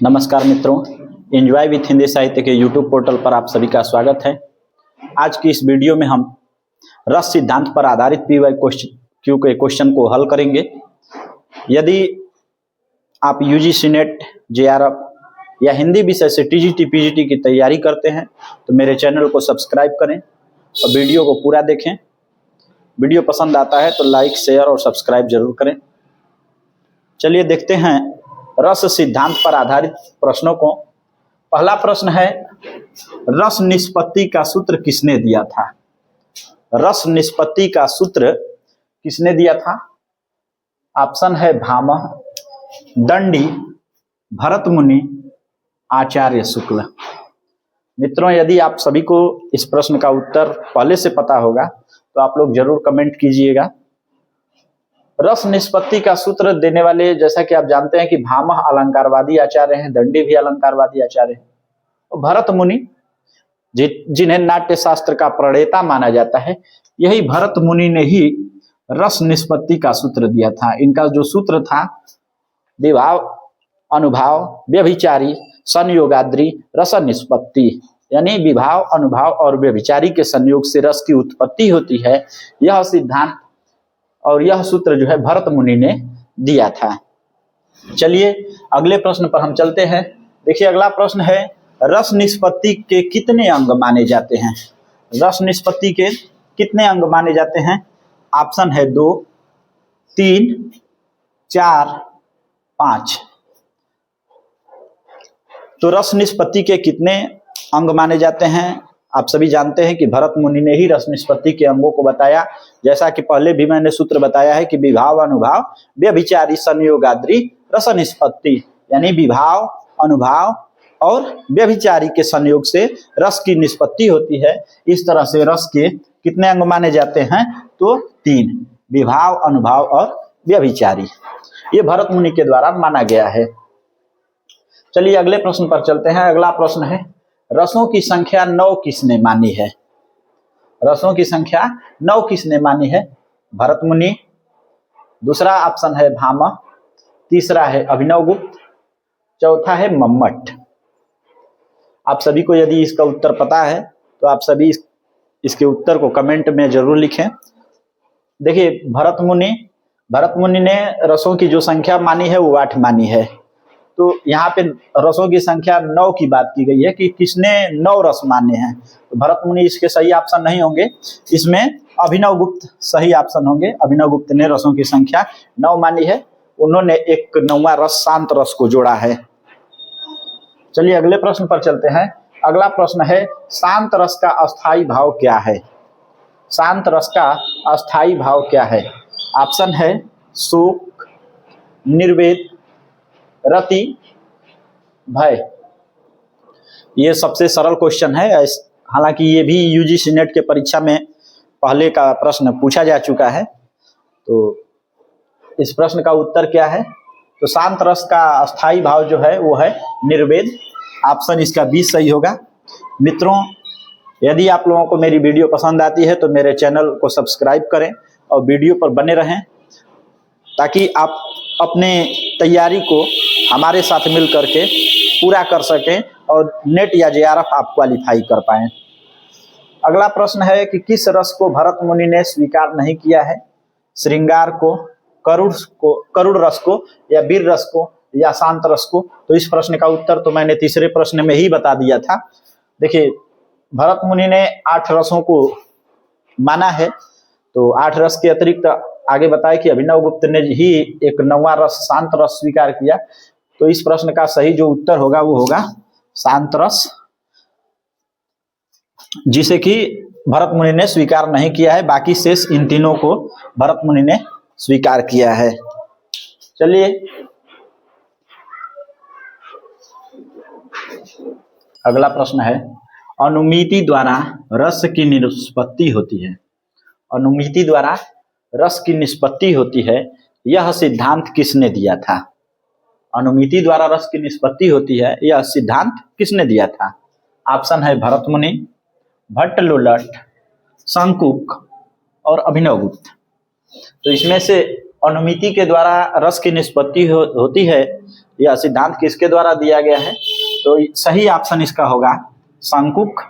नमस्कार मित्रों, enjoy with Hindi साहित्य के यूट्यूब पोर्टल पर आप सभी का स्वागत है। आज की इस वीडियो में हम रस सिद्धांत पर आधारित पीवाई क्यू के क्वेश्चन को हल करेंगे। यदि आप यूजीसी नेट, जेआरएफ या हिंदी विषय से टीजीटी, पीजीटी की तैयारी करते हैं तो मेरे चैनल को सब्सक्राइब करें और वीडियो को पूरा देखें। वीडियो पसंद आता है तो लाइक, शेयर और सब्सक्राइब जरूर करें। चलिए देखते हैं रस सिद्धांत पर आधारित प्रश्नों को। पहला प्रश्न है, रस निष्पत्ति का सूत्र किसने दिया था? रस निष्पत्ति का सूत्र किसने दिया था? ऑप्शन है भामह, दंडी, भरत मुनि, आचार्य शुक्ल। मित्रों, यदि आप सभी को इस प्रश्न का उत्तर पहले से पता होगा तो आप लोग जरूर कमेंट कीजिएगा। रस निष्पत्ति का सूत्र देने वाले, जैसा कि आप जानते हैं कि भामह अलंकारवादी आचार्य हैं, दंडी भी अलंकारवादी आचार्य हैं, और भरत मुनि जिन्हें नाट्य शास्त्र का प्रणेता माना जाता है, यही भरत मुनि ने ही रस निष्पत्ति का सूत्र दिया था। इनका जो सूत्र था, विभाव, अनुभाव, व्यभिचारी, संयोगाद्रि, रस निष्पत्ति, यानी विभाव, अनुभाव और व्यभिचारी के संयोग से रस की उत्पत्ति होती है, यह सिद्धांत और यह सूत्र जो है भरत मुनि ने दिया था। चलिए अगले प्रश्न पर हम चलते हैं। देखिए अगला प्रश्न है, रस निष्पत्ति के कितने अंग माने जाते हैं? रस निष्पत्ति के कितने अंग माने जाते हैं? ऑप्शन है 2, 3, 4, 5। तो रस निष्पत्ति के कितने अंग माने जाते हैं? आप सभी जानते हैं कि भरत मुनि ने ही रस निष्पत्ति के अंगों को बताया। जैसा कि पहले भी मैंने सूत्र बताया है कि विभाव, अनुभाव, व्यभिचारी, संयोगाद्रि, रस निष्पत्ति, यानी विभाव, अनुभाव और व्यभिचारी के संयोग से रस की निष्पत्ति होती है। इस तरह से रस के कितने अंग माने जाते हैं? तो 3, विभाव, अनुभाव और व्यभिचारी। ये भरत मुनि के द्वारा माना गया है। चलिए अगले प्रश्न पर चलते हैं। अगला प्रश्न है, रसों की संख्या 9 किसने मानी है? रसों की संख्या 9 किसने मानी है? भरत मुनि, दूसरा ऑप्शन है भामह, तीसरा है अभिनवगुप्त, चौथा है मम्मट। आप सभी को यदि इसका उत्तर पता है तो आप सभी इसके उत्तर को कमेंट में जरूर लिखें। देखिए भरत मुनि ने रसों की जो संख्या मानी है वो 8 मानी है। तो यहाँ पे रसों की संख्या 9 की बात की गई है कि किसने 9 रस माने हैं। तो भरत मुनि इसके सही ऑप्शन नहीं होंगे, इसमें अभिनवगुप्त सही ऑप्शन होंगे। अभिनवगुप्त ने रसों की संख्या 9 मानी है। उन्होंने एक 9वां रस, शांत रस को जोड़ा है। चलिए अगले प्रश्न पर चलते हैं। अगला प्रश्न है, शांत रस का अस्थाई भाव क्या है? शांत रस का अस्थाई भाव क्या है? ऑप्शन है शोक, निर्वेद, रति, भय। ये सबसे सरल क्वेश्चन है। हालांकि ये भी यूजीसी नेट के परीक्षा में पहले का प्रश्न पूछा जा चुका है। तो इस प्रश्न का उत्तर क्या है? तो शांत रस का अस्थाई भाव जो है वो है निर्वेद। ऑप्शन इसका 20 सही होगा। मित्रों, यदि आप लोगों को मेरी वीडियो पसंद आती है तो मेरे चैनल को सब्सक्राइब करें और वीडियो पर बने रहें, ताकि आप अपने तैयारी को हमारे साथ मिल करके पूरा कर सकें और नेट या जेआरएफ आप क्वालिफाई कर पाएं। अगला प्रश्न है कि किस रस को भरत मुनि ने स्वीकार नहीं किया है? श्रृंगार को, करुण रस को, या वीर रस को, या शांत रस को? तो इस प्रश्न का उत्तर तो मैंने तीसरे प्रश्न में ही बता दिया था। देखिए भरत मुनि ने 8 रसों को माना है। तो 8 रस के अतिरिक्त आगे बताया कि अभिनवगुप्त ने ही एक 9वां रस, शांत रस स्वीकार किया। तो इस प्रश्न का सही जो उत्तर होगा वो होगा शांत रस, जिसे कि भरत मुनि ने स्वीकार नहीं किया है। बाकी शेष इन तीनों को भरत मुनि ने स्वीकार किया है। चलिए अगला प्रश्न है, अनुमिति द्वारा रस की निष्पत्ति होती है। अनुमिति द्वारा रस की निष्पत्ति होती है, यह सिद्धांत किसने दिया था? अनुमिति द्वारा रस की निष्पत्ति होती है, यह सिद्धांत किसने दिया था? ऑप्शन है भरत मुनि, भट्टलोलट, शंकुक और अभिनवगुप्त। तो इसमें से अनुमिति के द्वारा रस की निष्पत्ति होती है, यह सिद्धांत किसके द्वारा दिया गया है? तो सही ऑप्शन इसका होगा शंकुक।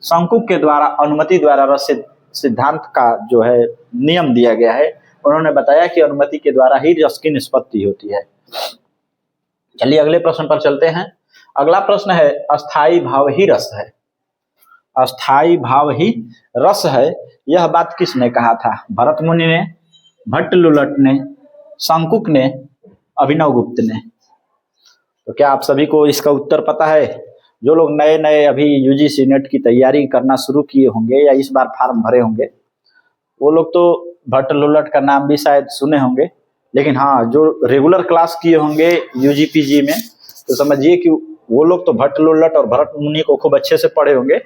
शंकुक के द्वारा अनुमति द्वारा रस सिद्धांत का जो है नियम दिया गया है। उन्होंने बताया कि अनुमति के द्वारा ही रस की निष्पत्ति होती है। चलिए अगले प्रश्न पर चलते हैं। अगला प्रश्न है अस्थाई भाव ही रस है। अस्थाई भाव ही रस है, यह बात किसने कहा था? भरत मुनि ने, भट्ट लुलट ने, शंकुक ने, अभिनव गुप्त ने। तो क्या आप सभी को इसका उत्तर पता है? जो लोग नए नए अभी यूजीसी नेट की तैयारी करना शुरू किए होंगे या इस बार फॉर्म भरे होंगे, वो लोग तो भट्ट लुलट का नाम भी शायद सुने होंगे, लेकिन हाँ जो रेगुलर क्लास किए होंगे यूजीपीजी में तो समझिए कि वो लोग तो भट्ट लुलट और भरत मुनि को खूब अच्छे से पढ़े होंगे।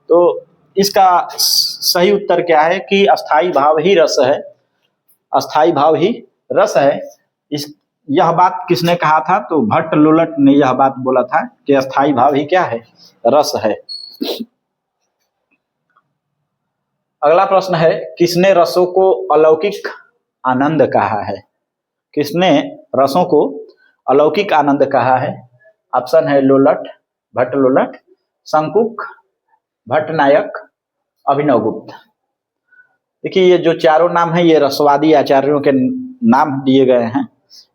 तो इसका सही उत्तर क्या है कि अस्थाई भाव ही रस है। अस्थाई भाव ही रस है। यह बात किसने कहा था? तो भट्ट लुलट ने यह बात बोला था कि अस्थाई भाव ही क्या है? रस है। अगला प्रश्न है किसने रसों को अलौकिक आनंद कहा है? किसने रसों को अलौकिक आनंद कहा है? ऑप्शन है लुलट, भट्ट लुलट, शंकुक, भट्टनायक, अभिनव गुप्त। देखिए ये जो चारों नाम है ये रसवादी आचार्यों के नाम दिए गए हैं।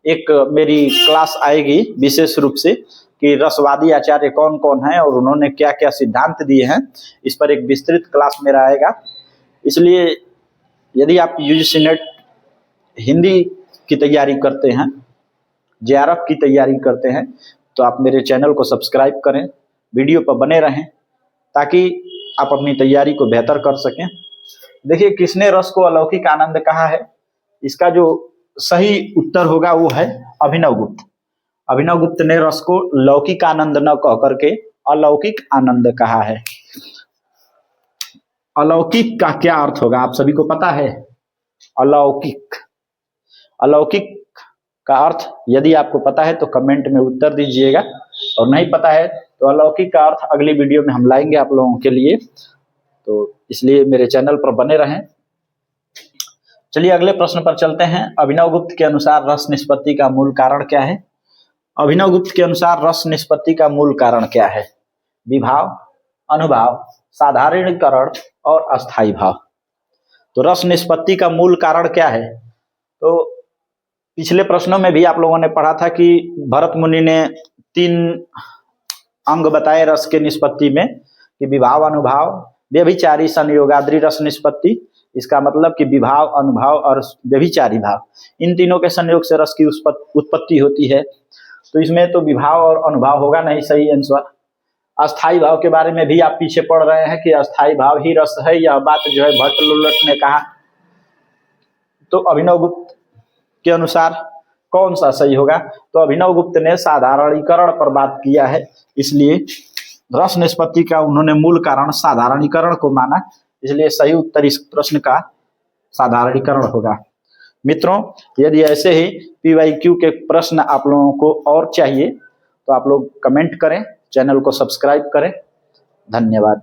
एक मेरी क्लास आएगी विशेष रूप से कि रसवादी आचार्य कौन कौन है और उन्होंने क्या क्या सिद्धांत दिए हैं, इस पर एक विस्तृत क्लास मेरा आएगा। इसलिए यदि आप यूजीसी नेट हिंदी की तैयारी करते हैं, जेआरएफ की तैयारी करते हैं, तो आप मेरे चैनल को सब्सक्राइब करें, वीडियो पर बने रहें ताकि आप अपनी तैयारी को बेहतर कर सकें। देखिए किसने रस को अलौकिक आनंद कहा है, इसका जो सही उत्तर होगा वो है अभिनव गुप्त। अभिनव गुप्त ने रस को लौकिक आनंद न कह करके अलौकिक आनंद कहा है। अलौकिक का क्या अर्थ होगा आप सभी को पता है? अलौकिक, अलौकिक का अर्थ यदि आपको पता है तो कमेंट में उत्तर दीजिएगा, और नहीं पता है तो अलौकिक का अर्थ अगली वीडियो में हम लाएंगे आप लोगों के लिए। तो इसलिए मेरे चैनल पर बने रहें। चलिए अगले प्रश्न पर चलते हैं। अभिनव गुप्त के अनुसार रस निष्पत्ति का मूल कारण क्या है? अभिनव गुप्त के अनुसार रस निष्पत्ति का मूल कारण क्या है? विभाव, अनुभाव, साधारणीकरण और अस्थाई भाव। तो रस निष्पत्ति का मूल कारण क्या है? तो पिछले प्रश्नों में भी आप लोगों ने पढ़ा था कि भरत मुनि ने 3 अंग बताए रस के निष्पत्ति में कि विभाव, अनुभाव, व्यभिचारी संयोगाद्री रस निष्पत्ति। इसका मतलब कि विभाव, अनुभाव और व्यभिचारी भाव, इन तीनों के संयोग से रस की उत्पत्ति होती है। तो इसमें तो विभाव और अनुभाव होगा नहीं, सही आंसर। अस्थाई भाव के बारे में भी आप पीछे पढ़ रहे हैं कि अस्थाई भाव ही रस है, यह बात जो है भट्ट लुलट ने कहा। तो अभिनव गुप्त के अनुसार कौन सा सही होगा? तो अभिनव गुप्त ने साधारणीकरण पर बात किया है, इसलिए रस निष्पत्ति का उन्होंने मूल कारण साधारणीकरण को माना, इसलिए सही उत्तर इस प्रश्न का साधारणीकरण होगा। मित्रों यदि ऐसे ही PYQ के प्रश्न आप लोगों को और चाहिए तो आप लोग कमेंट करें, चैनल को सब्सक्राइब करें। धन्यवाद।